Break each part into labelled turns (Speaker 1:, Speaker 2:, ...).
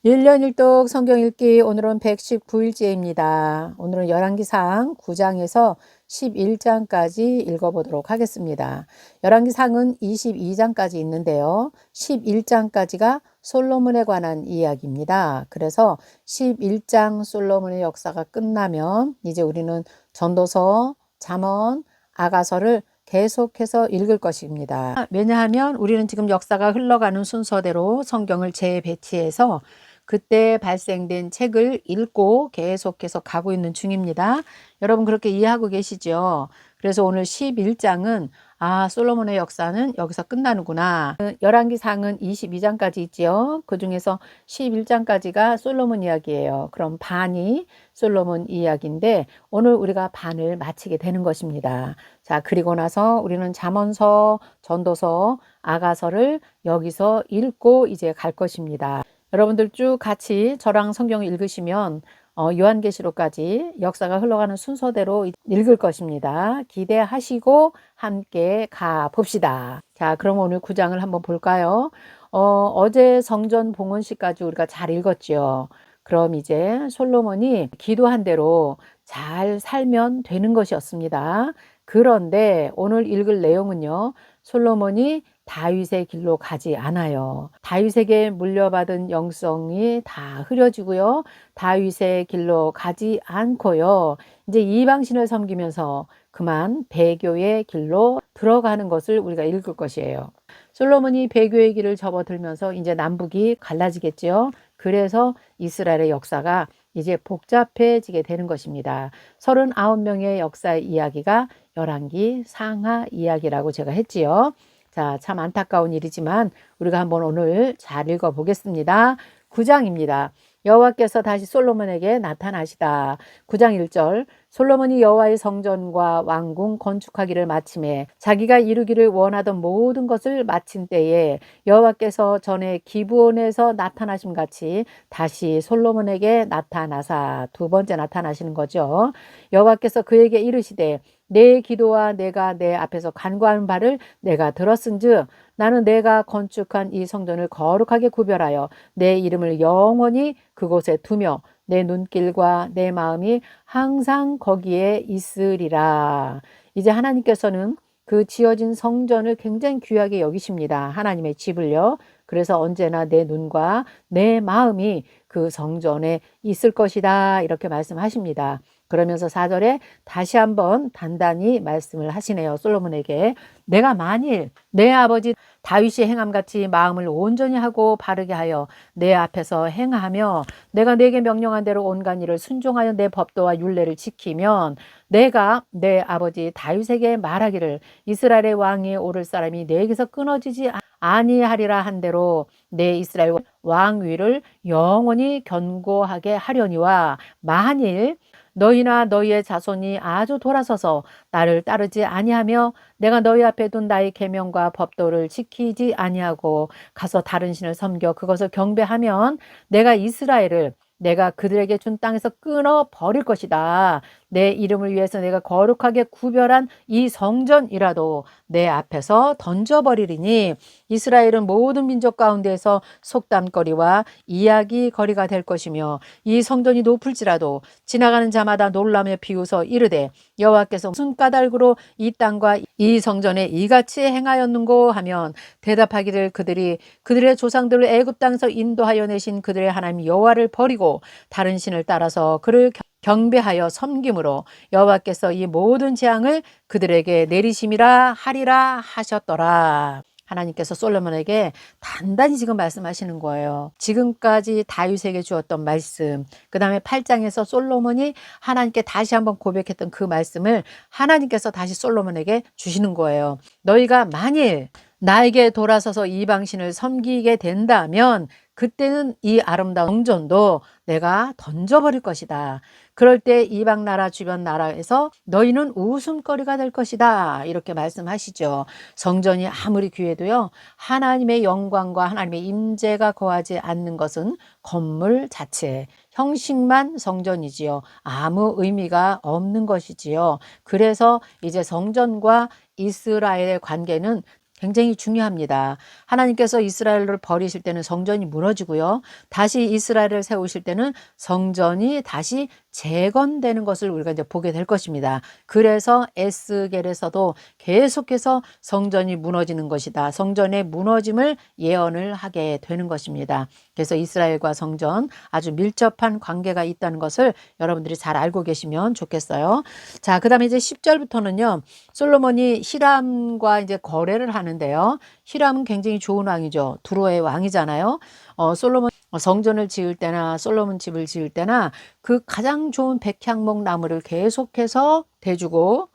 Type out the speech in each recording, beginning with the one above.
Speaker 1: 1년 1독 성경 읽기 오늘은 119일째입니다. 오늘은 열왕기상 9장에서 11장까지 읽어보도록 하겠습니다. 열왕기상은 22장까지 있는데요. 11장까지가 솔로몬에 관한 이야기입니다. 그래서 11장 솔로몬의 역사가 끝나면 이제 우리는 전도서, 잠언, 아가서를 계속해서 읽을 것입니다. 왜냐하면 우리는 지금 역사가 흘러가는 순서대로 성경을 재배치해서 그때 발생된 책을 읽고 계속해서 가고 있는 중입니다. 여러분 그렇게 이해하고 계시죠? 그래서 오늘 11장은 솔로몬의 역사는 여기서 끝나는구나. 열왕기상은 22장까지 있지요. 그 중에서 11장까지가 솔로몬 이야기예요. 그럼 반이 솔로몬 이야기인데 오늘 우리가 반을 마치게 되는 것입니다. 자, 그리고 나서 우리는 잠언서, 전도서, 아가서를 여기서 읽고 이제 갈 것입니다. 여러분들 쭉 같이 저랑 성경을 읽으시면 요한계시록까지 역사가 흘러가는 순서대로 읽을 것입니다. 기대하시고 함께 가 봅시다. 자, 그럼 오늘 9장을 한번 볼까요? 어제 성전 봉헌식까지 우리가 잘 읽었죠. 그럼 이제 솔로몬이 기도한 대로 잘 살면 되는 것이었습니다. 그런데 오늘 읽을 내용은요. 솔로몬이 다윗의 길로 가지 않아요. 다윗에게 물려받은 영성이 다 흐려지고요. 다윗의 길로 가지 않고요. 이제 이방신을 섬기면서 그만 배교의 길로 들어가는 것을 우리가 읽을 것이에요. 솔로몬이 배교의 길을 접어들면서 이제 남북이 갈라지겠죠. 그래서 이스라엘의 역사가 이제 복잡해지게 되는 것입니다. 39명의 역사 이야기가 열왕기 상하 이야기라고 제가 했지요. 자, 참 안타까운 일이지만 우리가 한번 오늘 잘 읽어보겠습니다. 9장입니다. 여호와께서 다시 솔로몬에게 나타나시다. 9장 1절 솔로몬이 여호와의 성전과 왕궁 건축하기를 마침에 자기가 이루기를 원하던 모든 것을 마친 때에 여호와께서 전에 기브온에서 나타나심 같이 다시 솔로몬에게 나타나사 두 번째 나타나시는 거죠. 여호와께서 그에게 이르시되 내 기도와 내가 내 앞에서 간구하는 바를 내가 들었은즉 나는 내가 건축한 이 성전을 거룩하게 구별하여 내 이름을 영원히 그곳에 두며 내 눈길과 내 마음이 항상 거기에 있으리라. 이제 하나님께서는 그 지어진 성전을 굉장히 귀하게 여기십니다. 하나님의 집을요. 그래서 언제나 내 눈과 내 마음이 그 성전에 있을 것이다. 이렇게 말씀하십니다. 그러면서 4절에 다시 한번 단단히 말씀을 하시네요. 솔로몬에게 내가 만일 내 아버지 다윗이 행함같이 마음을 온전히 하고 바르게 하여 내 앞에서 행하며 내가 내게 명령한 대로 온갖 일을 순종하여 내 법도와 율례를 지키면 내가 내 아버지 다윗에게 말하기를 이스라엘의 왕이 오를 사람이 내게서 끊어지지 아니하리라 한 대로 내 이스라엘 왕위를 영원히 견고하게 하려니와 만일 너희나 너희의 자손이 아주 돌아서서 나를 따르지 아니하며 내가 너희 앞에 둔 나의 계명과 법도를 지키지 아니하고 가서 다른 신을 섬겨 그것을 경배하면 내가 이스라엘을 내가 그들에게 준 땅에서 끊어 버릴 것이다. 내 이름을 위해서 내가 거룩하게 구별한 이 성전이라도 내 앞에서 던져버리리니 이스라엘은 모든 민족 가운데에서 속담거리와 이야기거리가 될 것이며 이 성전이 높을지라도 지나가는 자마다 놀라며 비웃어 이르되 여호와께서 무슨 까닭으로 이 땅과 이 성전에 이같이 행하였는고 하면 대답하기를 그들이 그들의 조상들을 애굽 땅에서 인도하여 내신 그들의 하나님 여호와를 버리고 다른 신을 따라서 그를 경배하여 섬김으로 여호와께서 이 모든 재앙을 그들에게 내리심이라 하리라 하셨더라. 하나님께서 솔로몬에게 단단히 지금 말씀하시는 거예요. 지금까지 다윗에게 주었던 말씀, 그 다음에 8장에서 솔로몬이 하나님께 다시 한번 고백했던 그 말씀을 하나님께서 다시 솔로몬에게 주시는 거예요. 너희가 만일 나에게 돌아서서 이방신을 섬기게 된다면 그때는 이 아름다운 성전도 내가 던져버릴 것이다. 그럴 때 이방 나라 주변 나라에서 너희는 웃음거리가 될 것이다. 이렇게 말씀하시죠. 성전이 아무리 귀해도요. 하나님의 영광과 하나님의 임재가 거하지 않는 것은 건물 자체, 형식만 성전이지요. 아무 의미가 없는 것이지요. 그래서 이제 성전과 이스라엘의 관계는 굉장히 중요합니다. 하나님께서 이스라엘을 버리실 때는 성전이 무너지고요. 다시 이스라엘을 세우실 때는 성전이 다시 재건되는 것을 우리가 이제 보게 될 것입니다. 그래서 에스겔에서도 계속해서 성전이 무너지는 것이다. 성전의 무너짐을 예언을 하게 되는 것입니다. 그래서 이스라엘과 성전 아주 밀접한 관계가 있다는 것을 여러분들이 잘 알고 계시면 좋겠어요. 자, 그다음에 이제 10절부터는요. 솔로몬이 히람과 이제 거래를 하는데요. 히람은 굉장히 좋은 왕이죠. 두로의 왕이잖아요. 솔로몬 성전을 지을 때나 솔로몬 집을 지을 때나 그 가장 좋은 백향목 나무를 계속해서 대주고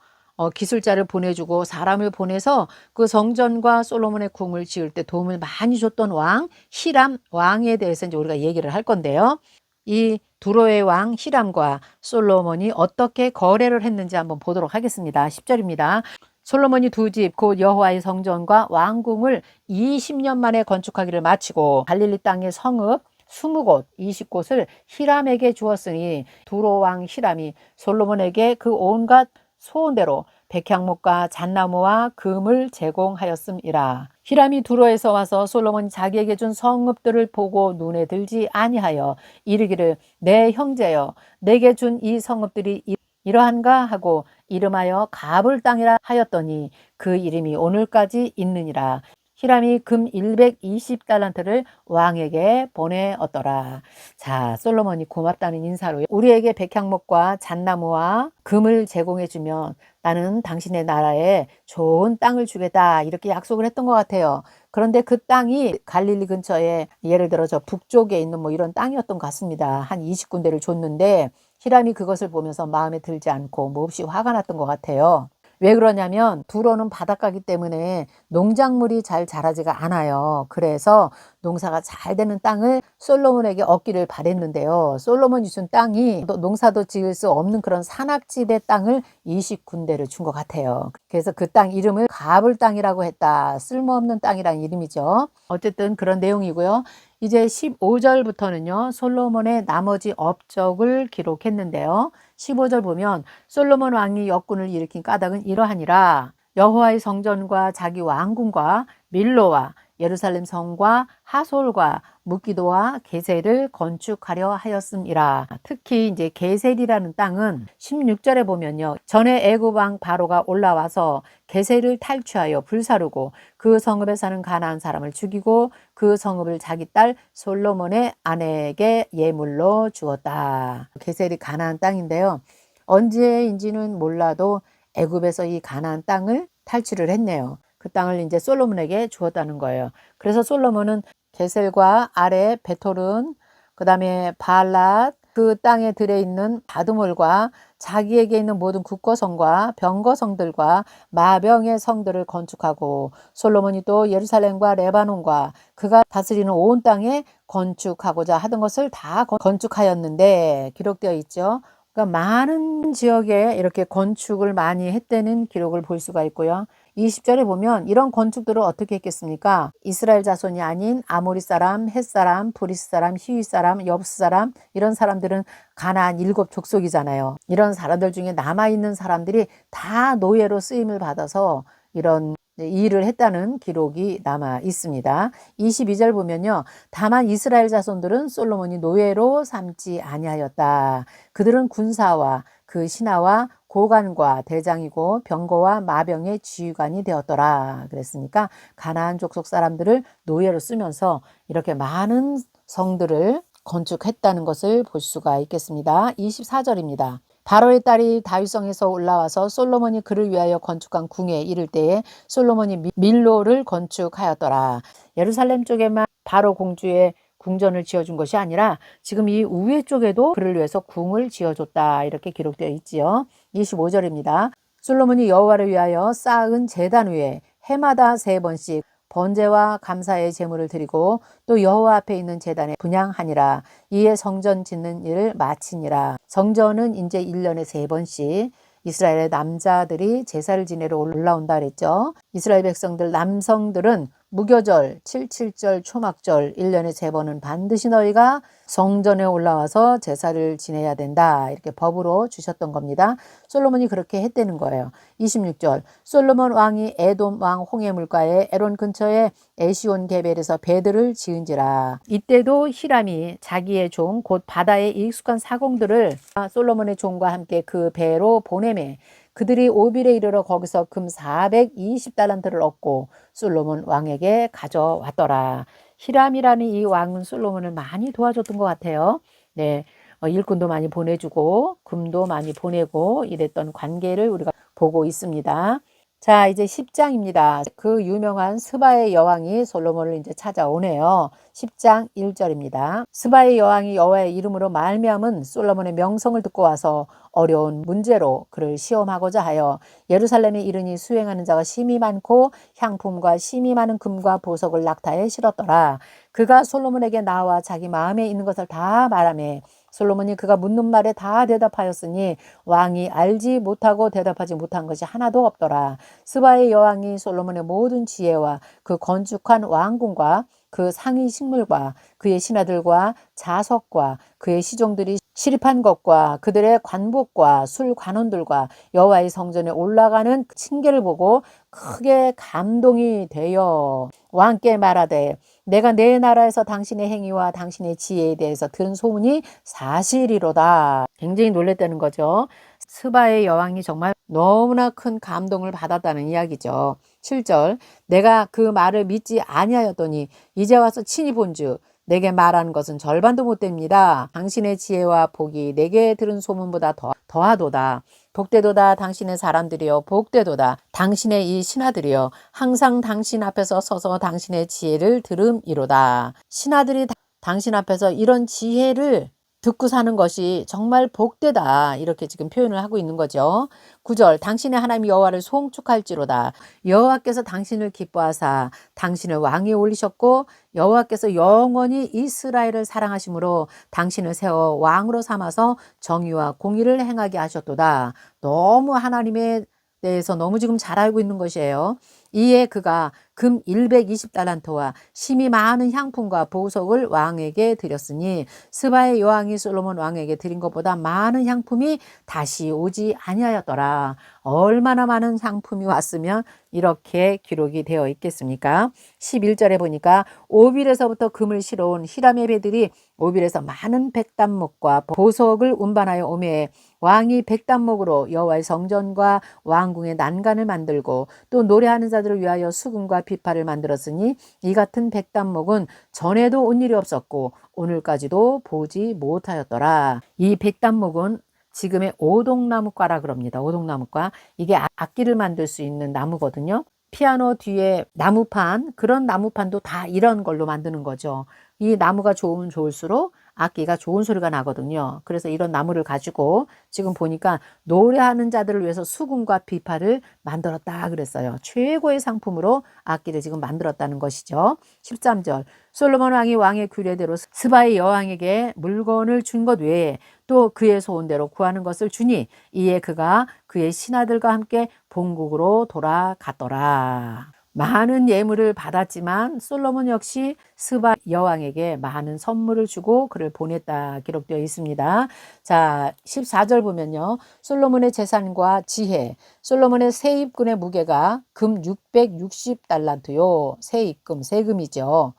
Speaker 1: 기술자를 보내주고 사람을 보내서 그 성전과 솔로몬의 궁을 지을 때 도움을 많이 줬던 왕 히람 왕에 대해서 이제 우리가 얘기를 할 건데요. 이 두로의 왕 히람과 솔로몬이 어떻게 거래를 했는지 한번 보도록 하겠습니다. 10절입니다. 솔로몬이 두 집 곧 여호와의 성전과 왕궁을 20년 만에 건축하기를 마치고 갈릴리 땅의 성읍 20곳 20곳을 히람에게 주었으니 두로 왕 히람이 솔로몬에게 그 온갖 소원대로 백향목과 잣나무와 금을 제공하였음이라. 히람이 두로에서 와서 솔로몬이 자기에게 준 성읍들을 보고 눈에 들지 아니하여 이르기를 내 형제여 내게 준 이 성읍들이 이러한가 하고 이름하여 가불 땅이라 하였더니 그 이름이 오늘까지 있느니라. 히람이 금 120달란트를 왕에게 보내었더라. 자, 솔로몬이 고맙다는 인사로 우리에게 백향목과 잣나무와 금을 제공해 주면 나는 당신의 나라에 좋은 땅을 주겠다 이렇게 약속을 했던 것 같아요. 그런데 그 땅이 갈릴리 근처에 예를 들어 저 북쪽에 있는 뭐 이런 땅이었던 것 같습니다. 한 20군데를 줬는데 히람이 그것을 보면서 마음에 들지 않고 몹시 화가 났던 것 같아요. 왜 그러냐면 두로는 바닷가기 때문에 농작물이 잘 자라지가 않아요. 그래서 농사가 잘 되는 땅을 솔로몬에게 얻기를 바랬는데요. 솔로몬이 준 땅이 농사도 지을 수 없는 그런 산악지대 땅을 20군데를 준 것 같아요. 그래서 그 땅 이름을 가불 땅이라고 했다. 쓸모없는 땅이란 이름이죠. 어쨌든 그런 내용이고요. 이제 15절부터는요. 솔로몬의 나머지 업적을 기록했는데요. 15절 보면 솔로몬 왕이 역군을 일으킨 까닭은 이러하니라. 여호와의 성전과 자기 왕궁과 밀로와 예루살렘 성과 하솔과 묵기도와 게셀을 건축하려 하였음이라. 특히 이제 게셀이라는 땅은 16절에 보면요. 전에 애굽 왕 바로가 올라와서 게셀을 탈취하여 불사르고 그 성읍에 사는 가나안 사람을 죽이고 그 성읍을 자기 딸 솔로몬의 아내에게 예물로 주었다. 게셀이 가나안 땅인데요. 언제인지는 몰라도 애굽에서 이 가나안 땅을 탈취를 했네요. 그 땅을 이제 솔로몬에게 주었다는 거예요. 그래서 솔로몬은 게셀과 아래 베토른, 그 다음에 바알랏, 그 땅에 들어있는 바드몰과 자기에게 있는 모든 국거성과 병거성들과 마병의 성들을 건축하고 솔로몬이 또 예루살렘과 레바논과 그가 다스리는 온 땅에 건축하고자 하던 것을 다 건축하였는데 기록되어 있죠. 그러니까 많은 지역에 이렇게 건축을 많이 했다는 기록을 볼 수가 있고요. 20절에 보면 이런 건축들을 어떻게 했겠습니까? 이스라엘 자손이 아닌 아모리 사람, 헷 사람, 브리스 사람, 히위 사람, 여부스 사람 이런 사람들은 가나안 7족속이잖아요. 이런 사람들 중에 남아있는 사람들이 다 노예로 쓰임을 받아서 이런 일을 했다는 기록이 남아 있습니다. 22절 보면요. 다만 이스라엘 자손들은 솔로몬이 노예로 삼지 아니하였다. 그들은 군사와 그 신하와 고관과 대장이고 병거와 마병의 지휘관이 되었더라. 그랬으니까 가나안 족속 사람들을 노예로 쓰면서 이렇게 많은 성들을 건축했다는 것을 볼 수가 있겠습니다. 24절입니다. 바로의 딸이 다윗성에서 올라와서 솔로몬이 그를 위하여 건축한 궁에 이를 때에 솔로몬이 밀로를 건축하였더라. 예루살렘 쪽에만 바로 공주의 궁전을 지어준 것이 아니라 지금 이 우회 쪽에도 그를 위해서 궁을 지어줬다. 이렇게 기록되어 있지요. 25절입니다. 솔로몬이 여호와를 위하여 쌓은 제단 위에 해마다 3번씩 번제와 감사의 제물을 드리고 또 여호와 앞에 있는 제단에 분향하니라. 이에 성전 짓는 일을 마치니라. 성전은 이제 1년에 3번씩 이스라엘의 남자들이 제사를 지내러 올라온다 그랬죠. 이스라엘 백성들 남성들은 무교절, 칠칠절, 초막절 1년에 3번은 반드시 너희가 성전에 올라와서 제사를 지내야 된다. 이렇게 법으로 주셨던 겁니다. 솔로몬이 그렇게 했다는 거예요. 26절 솔로몬 왕이 에돔 왕 홍해 물가에 에론 근처에 에시온 게벨에서 배들을 지은지라. 이때도 히람이 자기의 종 곧 바다에 익숙한 사공들을 솔로몬의 종과 함께 그 배로 보내매 그들이 오빌에 이르러 거기서 금 420달란트를 얻고 솔로몬 왕에게 가져왔더라. 히람이라는 이 왕은 솔로몬을 많이 도와줬던 것 같아요. 네, 일꾼도 많이 보내주고 금도 많이 보내고 이랬던 관계를 우리가 보고 있습니다. 자, 이제 10장입니다. 그 유명한 스바의 여왕이 솔로몬을 이제 찾아오네요. 10장 1절입니다. 스바의 여왕이 여호와의 이름으로 말미암은 솔로몬의 명성을 듣고 와서 어려운 문제로 그를 시험하고자 하여 예루살렘에 이르니 수행하는 자가 심히 많고 향품과 심히 많은 금과 보석을 낙타에 실었더라. 그가 솔로몬에게 나와 자기 마음에 있는 것을 다 말하매 솔로몬이 그가 묻는 말에 다 대답하였으니 왕이 알지 못하고 대답하지 못한 것이 하나도 없더라. 스바의 여왕이 솔로몬의 모든 지혜와 그 건축한 왕궁과 그 상위 식물과 그의 신하들과 자석과 그의 시종들이 시립한 것과 그들의 관복과 술 관원들과 여호와의 성전에 올라가는 층계를 보고 크게 감동이 되어 왕께 말하되 내가 내 나라에서 당신의 행위와 당신의 지혜에 대해서 들은 소문이 사실이로다. 굉장히 놀랬다는 거죠. 스바의 여왕이 정말 너무나 큰 감동을 받았다는 이야기죠. 7절 내가 그 말을 믿지 아니하였더니 이제 와서 친히 본즉 내게 말하는 것은 절반도 못 됩니다. 당신의 지혜와 복이 내게 들은 소문보다 더하도다. 복되도다 당신의 사람들이여 복되도다 당신의 이 신하들이여 항상 당신 앞에서 서서 당신의 지혜를 들음이로다. 신하들이 당신 앞에서 이런 지혜를 듣고 사는 것이 정말 복되다. 이렇게 지금 표현을 하고 있는 거죠. 9절 당신의 하나님 여호와를 송축할지로다. 여호와께서 당신을 기뻐하사 당신을 왕위에 올리셨고 여호와께서 영원히 이스라엘을 사랑하심으로 당신을 세워 왕으로 삼아서 정의와 공의를 행하게 하셨도다. 너무 하나님에 대해서 너무 지금 잘 알고 있는 것이에요. 이에 그가 금 120달란트와 심히 많은 향품과 보석을 왕에게 드렸으니 스바의 여왕이 솔로몬 왕에게 드린 것보다 많은 향품이 다시 오지 아니하였더라. 얼마나 많은 향품이 왔으면 이렇게 기록이 되어 있겠습니까? 11절에 보니까 오빌에서부터 금을 실어온 히람의 배들이 오빌에서 많은 백단목과 보석을 운반하여 오매 왕이 백단목으로 여호와의 성전과 왕궁의 난간을 만들고 또 노래하는 자들을 위하여 수금과 비파를 만들었으니 이 같은 백단목은 전에도 온 일이 없었고 오늘까지도 보지 못하였더라. 이 백단목은 지금의 오동나무과라 그럽니다. 오동나무과. 이게 악기를 만들 수 있는 나무거든요. 피아노 뒤에 나무판, 그런 나무판도 다 이런 걸로 만드는 거죠. 이 나무가 좋으면 좋을수록 악기가 좋은 소리가 나거든요. 그래서 이런 나무를 가지고 지금 보니까 노래하는 자들을 위해서 수금과 비파를 만들었다 그랬어요. 최고의 상품으로 악기를 지금 만들었다는 것이죠. 13절 솔로몬 왕이 왕의 규례대로 스바의 여왕에게 물건을 준 것 외에 또 그의 소원대로 구하는 것을 주니 이에 그가 그의 신하들과 함께 본국으로 돌아갔더라. 많은 예물을 받았지만 솔로몬 역시 스바 여왕에게 많은 선물을 주고 그를 보냈다 기록되어 있습니다. 자, 14절 보면요. 솔로몬의 재산과 지혜, 솔로몬의 세입금의 무게가 금 660달란트요. 세입금, 세금이죠.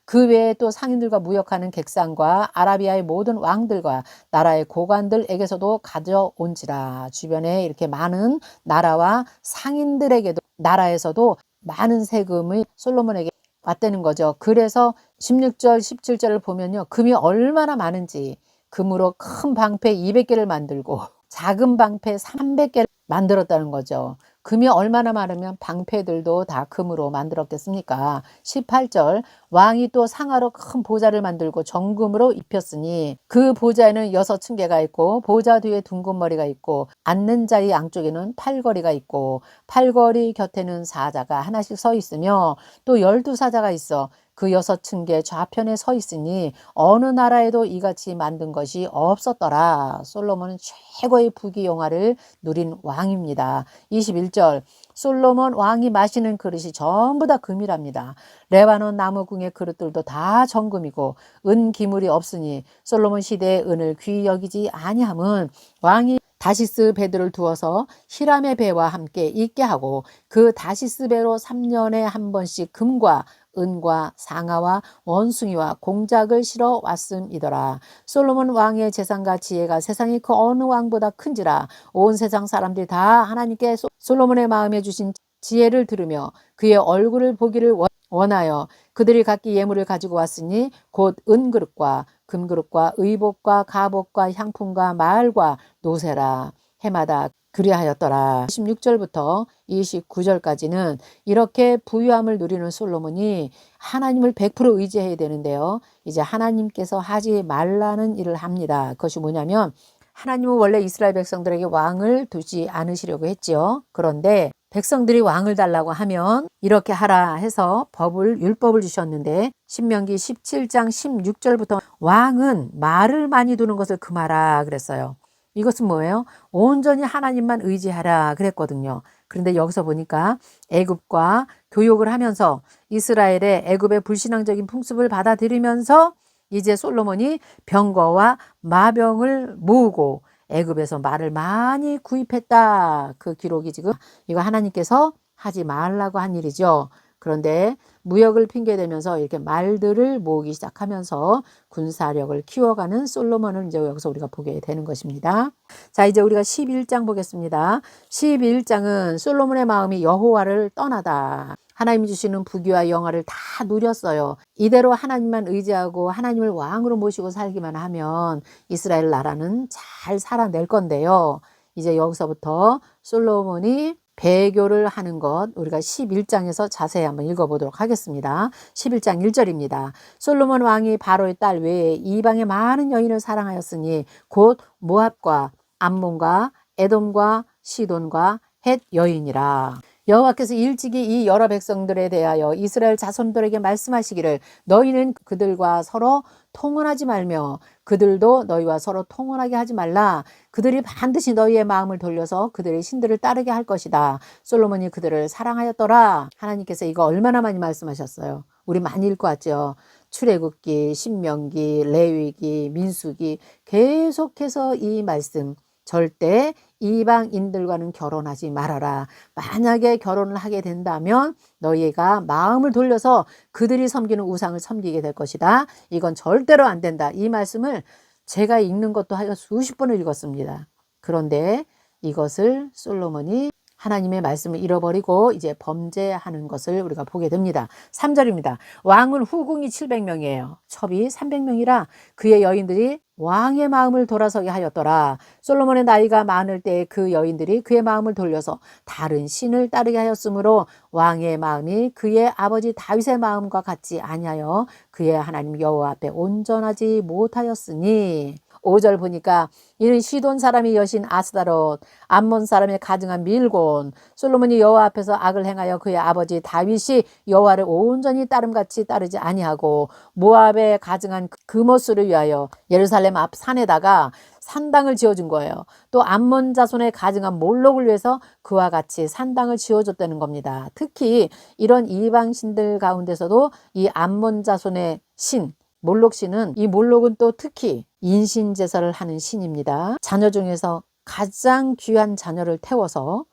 Speaker 1: 그 외에 또 상인들과 무역하는 객상과 아라비아의 모든 왕들과 나라의 고관들에게서도 가져온지라. 주변에 이렇게 많은 나라와 상인들에게도 나라에서도 많은 세금이 솔로몬에게 왔다는 거죠. 그래서 16절, 17절을 보면요. 금이 얼마나 많은지 금으로 큰 방패 200개를 만들고 작은 방패 300개를 만들었다는 거죠. 금이 얼마나 많으면 방패들도 다 금으로 만들었겠습니까? 18절 왕이 또 상하로 큰 보좌를 만들고 정금으로 입혔으니 그 보좌에는 6층계가 있고 보좌 뒤에 둥근 머리가 있고 앉는 자리 양쪽에는 팔걸이가 있고 팔걸이 곁에는 사자가 하나씩 서 있으며 또 12사자가 있어 그 6층계 좌편에 서 있으니 어느 나라에도 이같이 만든 것이 없었더라. 솔로몬은 최고의 부귀영화를 누린 왕입니다. 21절 솔로몬 왕이 마시는 그릇이 전부 다 금이랍니다. 레바논 나무궁의 그릇들도 다 정금이고 은 기물이 없으니 솔로몬 시대의 은을 귀히 여기지 아니함은 왕이 다시스 배들을 두어서 히람의 배와 함께 있게 하고 그 다시스 배로 3년에 한 번씩 금과 은과 상아와 원숭이와 공작을 실어 왔음이더라. 솔로몬 왕의 재산과 지혜가 세상의 그 어느 왕보다 큰지라. 온 세상 사람들이 다 하나님께 솔로몬의 마음에 주신 지혜를 들으며 그의 얼굴을 보기를 원하여 그들이 각기 예물을 가지고 왔으니 곧 은그릇과 금그릇과 의복과 가복과 향품과 말과 노새라. 해마다 그리하였더라. 26절부터 29절까지는 이렇게 부유함을 누리는 솔로몬이 하나님을 100% 의지해야 되는데요. 이제 하나님께서 하지 말라는 일을 합니다. 그것이 뭐냐면 하나님은 원래 이스라엘 백성들에게 왕을 두지 않으시려고 했지요. 그런데 백성들이 왕을 달라고 하면 이렇게 하라 해서 율법을 주셨는데 신명기 17장 16절부터 왕은 말을 많이 두는 것을 금하라 그랬어요. 이것은 뭐예요? 온전히 하나님만 의지하라 그랬거든요. 그런데 여기서 보니까 애굽과 교역을 하면서 이스라엘의 애굽의 불신앙적인 풍습을 받아들이면서 이제 솔로몬이 병거와 마병을 모으고 애굽에서 말을 많이 구입했다. 그 기록이 지금 이거 하나님께서 하지 말라고 한 일이죠. 그런데 무역을 핑계대면서 이렇게 말들을 모으기 시작하면서 군사력을 키워가는 솔로몬을 이제 여기서 우리가 보게 되는 것입니다. 자, 이제 우리가 11장 보겠습니다. 11장은 솔로몬의 마음이 여호와를 떠나다. 하나님이 주시는 부귀와 영화를 다 누렸어요. 이대로 하나님만 의지하고 하나님을 왕으로 모시고 살기만 하면 이스라엘 나라는 잘 살아낼 건데요. 이제 여기서부터 솔로몬이 배교를 하는 것 우리가 11장에서 자세히 한번 읽어보도록 하겠습니다. 11장 1절입니다. 솔로몬 왕이 바로의 딸 외에 이방의 많은 여인을 사랑하였으니 곧 모압과 암몬과 에돔과 시돈과 헷 여인이라. 여호와께서 일찍이 이 여러 백성들에 대하여 이스라엘 자손들에게 말씀하시기를 너희는 그들과 서로 통혼하지 말며 그들도 너희와 서로 통혼하게 하지 말라. 그들이 반드시 너희의 마음을 돌려서 그들의 신들을 따르게 할 것이다. 솔로몬이 그들을 사랑하였더라. 하나님께서 이거 얼마나 많이 말씀하셨어요. 우리 많이 읽고 왔죠. 출애굽기, 신명기, 레위기, 민수기 계속해서 이 말씀 절대 이방인들과는 결혼하지 말아라. 만약에 결혼을 하게 된다면 너희가 마음을 돌려서 그들이 섬기는 우상을 섬기게 될 것이다. 이건 절대로 안 된다. 이 말씀을 제가 읽는 것도 하여 수십 번을 읽었습니다. 그런데 이것을 솔로몬이 하나님의 말씀을 잃어버리고 이제 범죄하는 것을 우리가 보게 됩니다. 3절입니다. 왕은 후궁이 700명이에요. 첩이 300명이라 그의 여인들이 왕의 마음을 돌아서게 하였더라. 솔로몬의 나이가 많을 때 그 여인들이 그의 마음을 돌려서 다른 신을 따르게 하였으므로 왕의 마음이 그의 아버지 다윗의 마음과 같지 아니하여 그의 하나님 여호와 앞에 온전하지 못하였으니 5절 보니까 이는 시돈 사람이 여신 아스다롯 암몬 사람의 가증한 밀곤 솔로몬이 여호와 앞에서 악을 행하여 그의 아버지 다윗이 여호와를 온전히 따름같이 따르지 아니하고 모압에 가증한 그모스를 위하여 예루살렘 앞 산에다가 산당을 지어준 거예요. 또 암몬 자손의 가증한 몰록을 위해서 그와 같이 산당을 지어줬다는 겁니다. 특히 이런 이방신들 가운데서도 이 암몬 자손의 신 몰록 신은 이 몰록은 또 특히 인신 제사를 하는 신입니다. 자녀 중에서 가장 귀한 자녀를 태워서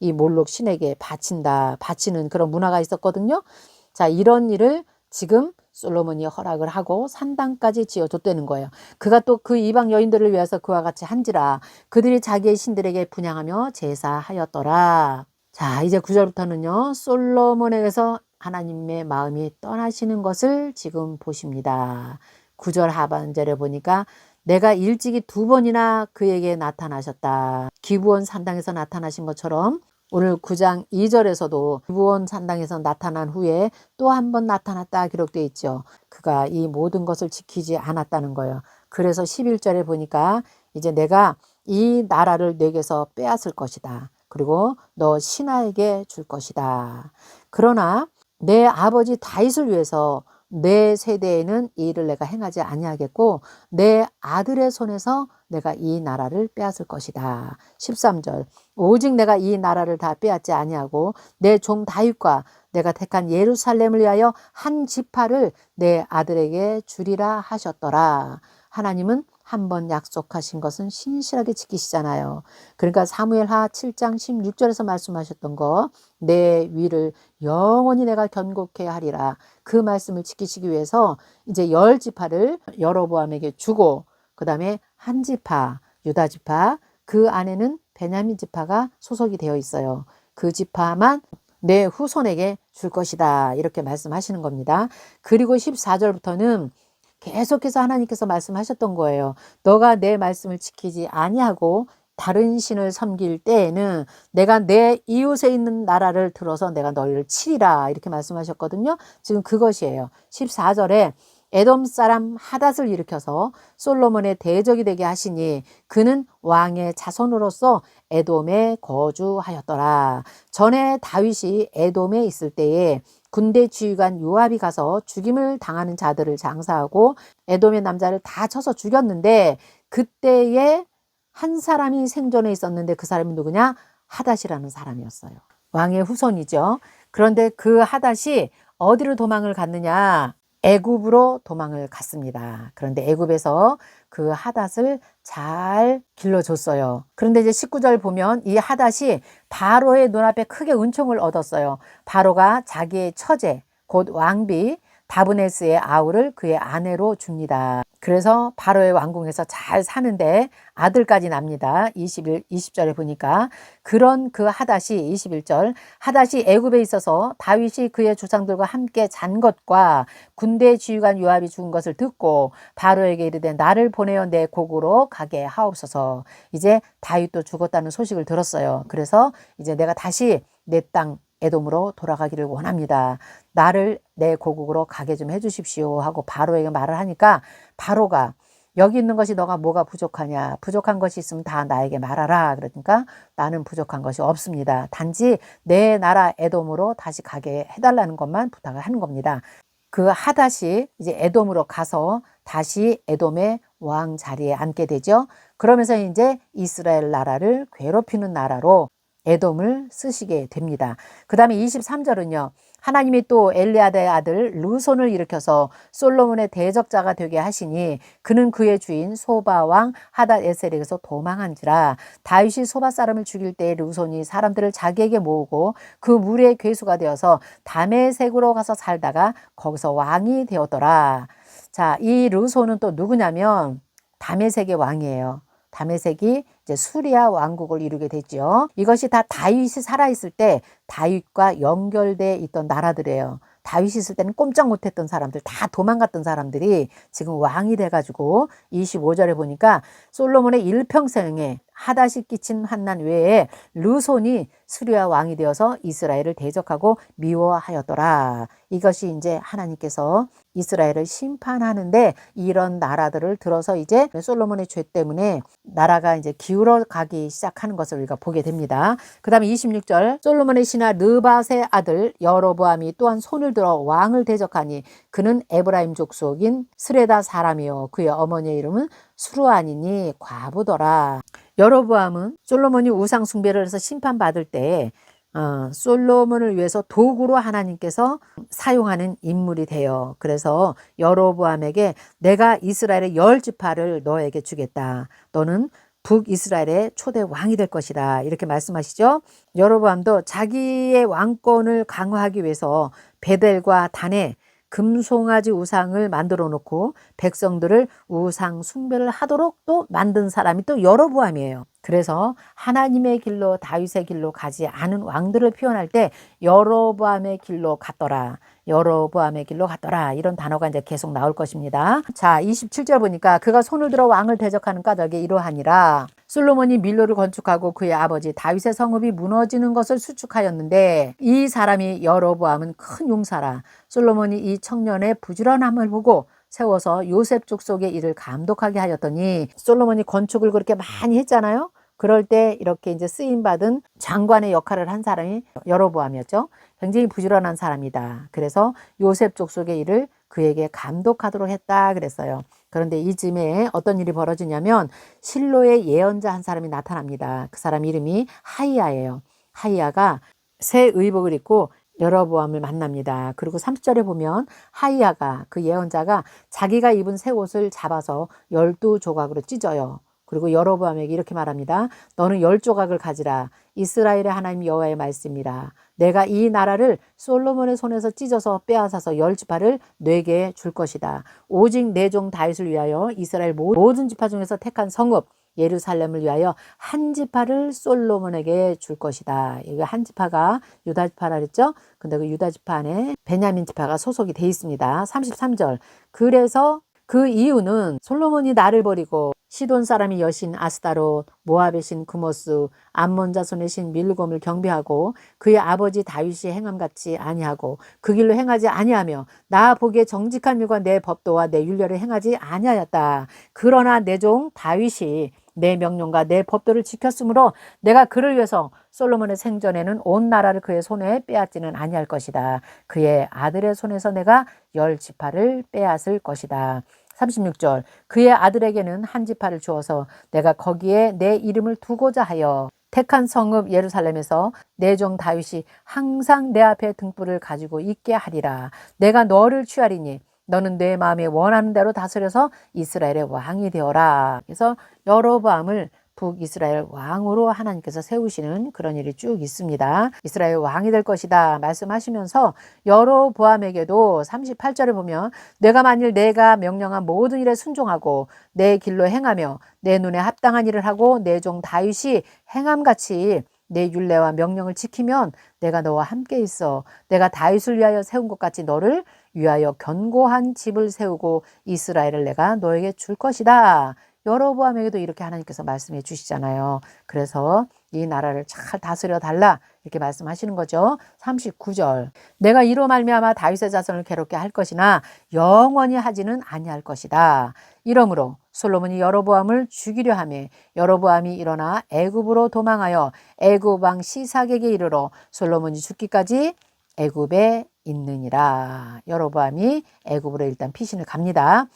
Speaker 1: 이 몰록 신에게 바치는 그런 문화가 있었거든요. 자, 이런 일을 지금 솔로몬이 허락을 하고 산당까지 지어줬다는 거예요. 그가 또 그 이방 여인들을 위해서 그와 같이 한지라 그들이 자기의 신들에게 분향하며 제사하였더라. 자, 이제 9절부터는요. 솔로몬에게서 하나님의 마음이 떠나시는 것을 지금 보십니다. 9절 하반절에 보니까 내가 일찍이 2번이나 그에게 나타나셨다. 기브온 산당에서 나타나신 것처럼 오늘 9장 2절에서도 기브온 산당에서 나타난 후에 또 한 번 나타났다 기록되어 있죠. 그가 이 모든 것을 지키지 않았다는 거예요. 그래서 11절에 보니까 이제 내가 이 나라를 내게서 빼앗을 것이다. 그리고 너 신하에게 줄 것이다. 그러나 내 아버지 다윗을 위해서 내 세대에는 이 일을 내가 행하지 아니하겠고 내 아들의 손에서 내가 이 나라를 빼앗을 것이다. 13절 오직 내가 이 나라를 다 빼앗지 아니하고 내 종 다윗과 내가 택한 예루살렘을 위하여 한 지파를 내 아들에게 주리라 하셨더라. 하나님은 한 번 약속하신 것은 신실하게 지키시잖아요. 그러니까 사무엘하 7장 16절에서 말씀하셨던 거, 내 위를 영원히 내가 견고케 하리라. 그 말씀을 지키시기 위해서 이제 10지파를 여로보암에게 주고 그 다음에 한 지파, 유다 지파, 그 안에는 베냐민 지파가 소속이 되어 있어요. 그 지파만 내 후손에게 줄 것이다. 이렇게 말씀하시는 겁니다. 그리고 14절부터는 계속해서 하나님께서 말씀하셨던 거예요. 너가 내 말씀을 지키지 아니하고 다른 신을 섬길 때에는 내가 내 이웃에 있는 나라를 들어서 내가 너희를 치리라. 이렇게 말씀하셨거든요. 지금 그것이에요. 14절에 에돔 사람 하닷을 일으켜서 솔로몬의 대적이 되게 하시니 그는 왕의 자손으로서 에돔에 거주하였더라. 전에 다윗이 에돔에 있을 때에 군대 지휘관 요압이 가서 죽임을 당하는 자들을 장사하고 에돔의 남자를 다 쳐서 죽였는데 그때에 한 사람이 생존해 있었는데 그 사람이 누구냐? 하닷이라는 사람이었어요. 왕의 후손이죠. 그런데 그 하닷이 어디로 도망을 갔느냐? 애굽으로 도망을 갔습니다. 그런데 애굽에서 그 하닷을 잘 길러줬어요. 그런데 이제 19절 보면 이 하닷이 바로의 눈앞에 크게 은총을 얻었어요. 바로가 자기의 처제 곧 왕비 다브네스의 아우를 그의 아내로 줍니다. 그래서 바로의 왕궁에서 잘 사는데 아들까지 납니다. 20절에 보니까 그런 그 하닷이 21절 하닷이 애굽에 있어서 다윗이 그의 조상들과 함께 잔 것과 군대 지휘관 요압이 죽은 것을 듣고 바로에게 이르되 나를 보내어 내 고국으로 가게 하옵소서. 이제 다윗도 죽었다는 소식을 들었어요. 그래서 이제 내가 다시 내 땅 에돔으로 돌아가기를 원합니다. 나를 내 고국으로 가게 좀 해주십시오 하고 바로에게 말을 하니까 바로가 여기 있는 것이 너가 뭐가 부족하냐? 부족한 것이 있으면 다 나에게 말하라. 그러니까 나는 부족한 것이 없습니다. 단지 내 나라 에돔으로 다시 가게 해달라는 것만 부탁을 하는 겁니다. 그 하닷이 이제 에돔으로 가서 다시 에돔의 왕 자리에 앉게 되죠. 그러면서 이제 이스라엘 나라를 괴롭히는 나라로 에돔을 쓰시게 됩니다. 그 다음에 23절은요. 하나님이 또 엘리아다의 아들 르손을 일으켜서 솔로몬의 대적자가 되게 하시니 그는 그의 주인 소바왕 하닷에셀에게서 도망한지라. 다윗이 소바 사람을 죽일 때 르손이 사람들을 자기에게 모으고 그 무리의 괴수가 되어서 다메섹으로 가서 살다가 거기서 왕이 되었더라. 자, 이 르손은 또 누구냐면 다메섹의 왕이에요. 다메섹이 이제 수리아 왕국을 이루게 됐죠. 이것이 다 다윗이 살아있을 때 다윗과 연결돼 있던 나라들이에요. 다윗이 있을 때는 꼼짝 못했던 사람들, 다 도망갔던 사람들이 지금 왕이 돼가지고 25절에 보니까 솔로몬의 일평생에 하닷이 끼친 환난 외에 르손이 수리아 왕이 되어서 이스라엘을 대적하고 미워하였더라. 이것이 이제 하나님께서 이스라엘을 심판하는데 이런 나라들을 들어서 이제 솔로몬의 죄 때문에 나라가 이제 기울어 가기 시작하는 것을 우리가 보게 됩니다. 그 다음에 26절 솔로몬의 신하 느밧의 아들 여로보암이 또한 손을 들어 왕을 대적하니 그는 에브라임 족속인 스레다 사람이요 그의 어머니의 이름은 수르아니니 과부더라. 여로보암은 솔로몬이 우상 숭배를 해서 심판받을 때 솔로몬을 위해서 도구로 하나님께서 사용하는 인물이 돼요. 그래서 여로보암에게 내가 이스라엘의 10지파를 너에게 주겠다. 너는 북이스라엘의 초대 왕이 될 것이다. 이렇게 말씀하시죠. 여로보암도 자기의 왕권을 강화하기 위해서 베델과 단에 금송아지 우상을 만들어 놓고 백성들을 우상 숭배를 하도록 또 만든 사람이 또 여로보암이에요. 그래서 하나님의 길로 다윗의 길로 가지 않은 왕들을 표현할 때 여로보암의 길로 갔더라. 여로보암의 길로 갔더라. 이런 단어가 이제 계속 나올 것입니다. 자, 27절 보니까 그가 손을 들어 왕을 대적하는 까닭이 이러하니라. 솔로몬이 밀로를 건축하고 그의 아버지 다윗의 성읍이 무너지는 것을 수축하였는데 이 사람이 여로보암은 큰 용사라. 솔로몬이 이 청년의 부지런함을 보고 세워서 요셉 족속의 일을 감독하게 하였더니 솔로몬이 건축을 그렇게 많이 했잖아요. 그럴 때 이렇게 이제 쓰임받은 장관의 역할을 한 사람이 여로보암이었죠. 굉장히 부지런한 사람이다. 그래서 요셉 족속의 일을 그에게 감독하도록 했다 그랬어요. 그런데 이쯤에 어떤 일이 벌어지냐면 실로의 예언자 한 사람이 나타납니다. 그 사람 이름이 하이야예요. 하이야가 새 의복을 입고 여로보암을 만납니다. 그리고 30절에 보면 하이야가 그 예언자가 자기가 입은 새 옷을 잡아서 12조각으로 찢어요. 그리고 여로보암에게 이렇게 말합니다. 너는 10조각을 가지라. 이스라엘의 하나님 여호와의 말씀이라. 내가 이 나라를 솔로몬의 손에서 찢어서 빼앗아서 10지파를 내게 줄 것이다. 오직 내 종 다윗을 위하여 이스라엘 모든 지파 중에서 택한 성읍 예루살렘을 위하여 한 지파를 솔로몬에게 줄 것이다. 이거 한 지파가 유다 지파라 그랬죠? 근데 그 유다 지파 안에 베냐민 지파가 소속이 돼 있습니다. 33절. 그래서 그 이유는 솔로몬이 나를 버리고 시돈 사람이 여신 아스타롯, 모압의 신 그모스, 암몬 자손의 신 밀곰을 경배하고 그의 아버지 다윗이 행함같이 아니하고 그 길로 행하지 아니하며 나 보기에 정직한 일과 내 법도와 내 율례를 행하지 아니하였다. 그러나 내 종 다윗이 내 명령과 내 법도를 지켰으므로 내가 그를 위해서 솔로몬의 생전에는 온 나라를 그의 손에 빼앗지는 아니할 것이다. 그의 아들의 손에서 내가 10지파를 빼앗을 것이다. 36절. 그의 아들에게는 한 지파를 주어서 내가 거기에 내 이름을 두고자 하여 택한 성읍 예루살렘에서 내 종 다윗이 항상 내 앞에 등불을 가지고 있게 하리라. 내가 너를 취하리니 너는 내 마음에 원하는 대로 다스려서 이스라엘의 왕이 되어라. 그래서 여로보암을 북이스라엘 왕으로 하나님께서 세우시는 그런 일이 쭉 있습니다. 이스라엘 왕이 될 것이다 말씀하시면서 여로보암에게도 38절에 보면 내가 만일 내가 명령한 모든 일에 순종하고 내 길로 행하며 내 눈에 합당한 일을 하고 내 종 다윗이 행함같이 내 율례와 명령을 지키면 내가 너와 함께 있어 내가 다윗을 위하여 세운 것 같이 너를 위하여 견고한 집을 세우고 이스라엘을 내가 너에게 줄 것이다. 여로보암에게도 이렇게 하나님께서 말씀해 주시잖아요. 그래서 이 나라를 잘 다스려 달라 이렇게 말씀하시는 거죠. 39절. 내가 이로 말미암아 다윗의 자손을 괴롭게 할 것이나 영원히 하지는 아니할 것이다. 이러므로 솔로몬이 여로보암을 죽이려 하매 여로보암이 일어나 애굽으로 도망하여 애굽 왕 시삭에게 이르러 솔로몬이 죽기까지 애굽에 있느니라. 여로보암이 애굽으로 일단 피신을 갑니다.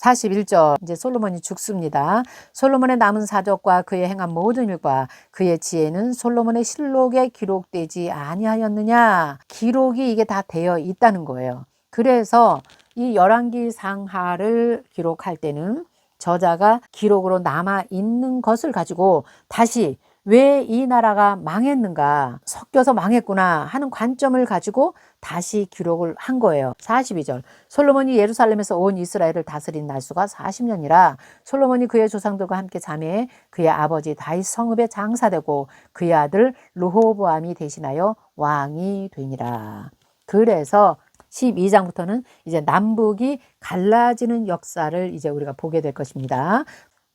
Speaker 1: 41절. 이제 솔로몬이 죽습니다. 솔로몬의 남은 사적과 그의 행한 모든 일과 그의 지혜는 솔로몬의 실록에 기록되지 아니하였느냐. 기록이 이게 다 되어 있다는 거예요. 그래서 이 열왕기 상하를 기록할 때는 저자가 기록으로 남아 있는 것을 가지고 다시 왜 이 나라가 망했는가, 섞여서 망했구나 하는 관점을 가지고 다시 기록을 한 거예요. 42절. 솔로몬이 예루살렘에서 온 이스라엘을 다스린 날수가 40년이라 솔로몬이 그의 조상들과 함께 잠에 그의 아버지 다윗 성읍에 장사되고 그의 아들 르호보암이 대신하여 왕이 되니라. 그래서 12장부터는 이제 남북이 갈라지는 역사를 이제 우리가 보게 될 것입니다.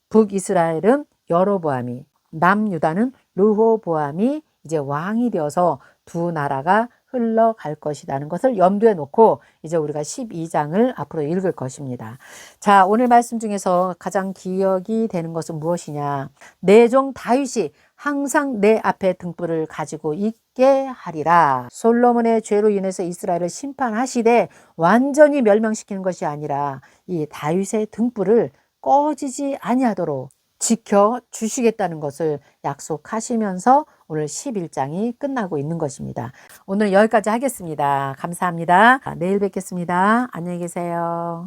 Speaker 1: 북이스라엘은 여로보암이, 남유다는 르호보암이 이제 왕이 되어서 두 나라가 흘러갈 것이라는 것을 염두에 놓고 이제 우리가 12장을 앞으로 읽을 것입니다. 자, 오늘 말씀 중에서 가장 기억이 되는 것은 무엇이냐? 내 종 다윗이 항상 내 앞에 등불을 가지고 있게 하리라. 솔로몬의 죄로 인해서 이스라엘을 심판하시되 완전히 멸망시키는 것이 아니라 이 다윗의 등불을 꺼지지 아니하도록 지켜 주시겠다는 것을 약속하시면서 오늘 11장이 끝나고 있는 것입니다. 오늘 여기까지 하겠습니다. 감사합니다. 내일 뵙겠습니다. 안녕히 계세요.